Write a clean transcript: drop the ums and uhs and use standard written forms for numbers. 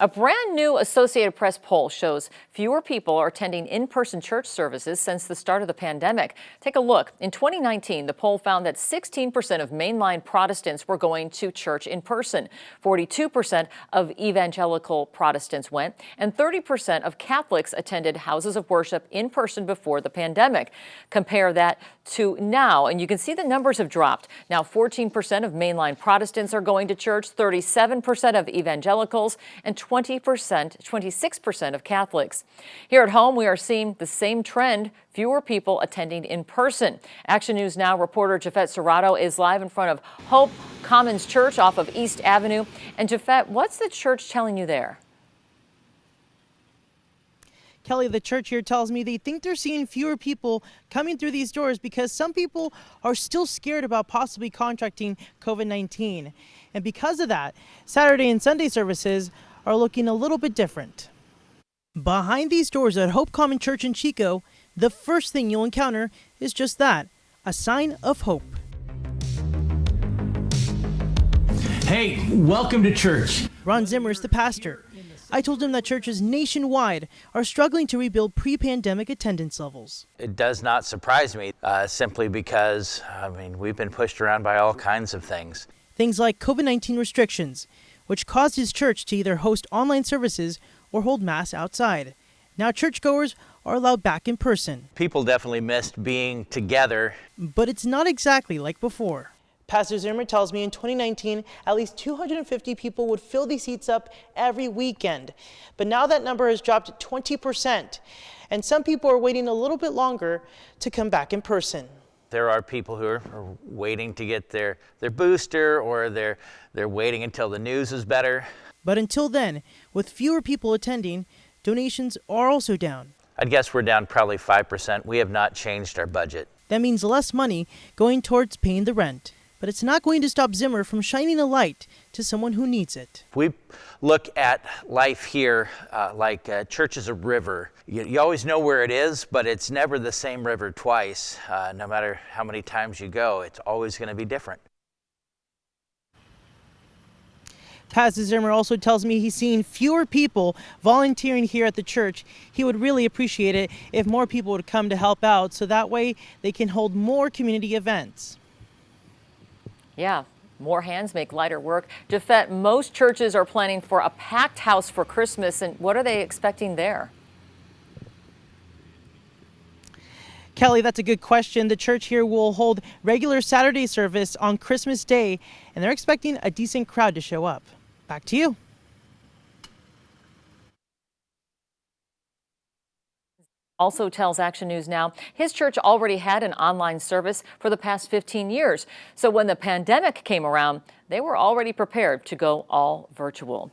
A brand new Associated Press poll shows fewer people are attending in-person church services since the start of the pandemic. Take a look. In 2019, the poll found that 16% of mainline Protestants were going to church in person. 42% of evangelical Protestants went, and 30% of Catholics attended houses of worship in person before the pandemic. Compare that to now, and you can see the numbers have dropped. Now 14% of mainline Protestants are going to church, 37% of evangelicals, and 26% of Catholics. Here at home, we are seeing the same trend, fewer people attending in person. Action News Now reporter Jafet Serrato is live in front of Hope Commons Church off of East Avenue. And Jafet, what's the church telling you there? Kelly, the church here tells me they think they're seeing fewer people coming through these doors because some people are still scared about possibly contracting COVID-19. And because of that, Saturday and Sunday services are looking a little bit different. Behind these doors at Hope Common Church in Chico, the first thing you'll encounter is just that, a sign of hope. Hey, welcome to church. Ron Zimmer is the pastor. I told him that churches nationwide are struggling to rebuild pre-pandemic attendance levels. It does not surprise me, simply because, we've been pushed around by all kinds of things. Things like COVID-19 restrictions, which caused his church to either host online services or hold mass outside. Now churchgoers are allowed back in person. People definitely missed being together. But it's not exactly like before. Pastor Zimmer tells me in 2019, at least 250 people would fill these seats up every weekend. But now that number has dropped 20%, and some people are waiting a little bit longer to come back in person. There are people who are waiting to get their booster, or they're waiting until the news is better. But until then, with fewer people attending, donations are also down. I'd guess we're down probably 5%. We have not changed our budget. That means less money going towards paying the rent. But it's not going to stop Zimmer from shining a light to someone who needs it. We look at life here like church is a river. You always know where it is, but it's never the same river twice. No matter how many times you go, it's always going to be different. Pastor Zimmer also tells me he's seeing fewer people volunteering here at the church. He would really appreciate it if more people would come to help out, so that way they can hold more community events. Yeah, more hands make lighter work. Jafet, most churches are planning for a packed house for Christmas, and what are they expecting there? Kelly, that's a good question. The church here will hold regular Saturday service on Christmas Day, and they're expecting a decent crowd to show up. Back to you. Also tells Action News Now his church already had an online service for the past 15 years. So when the pandemic came around, they were already prepared to go all virtual.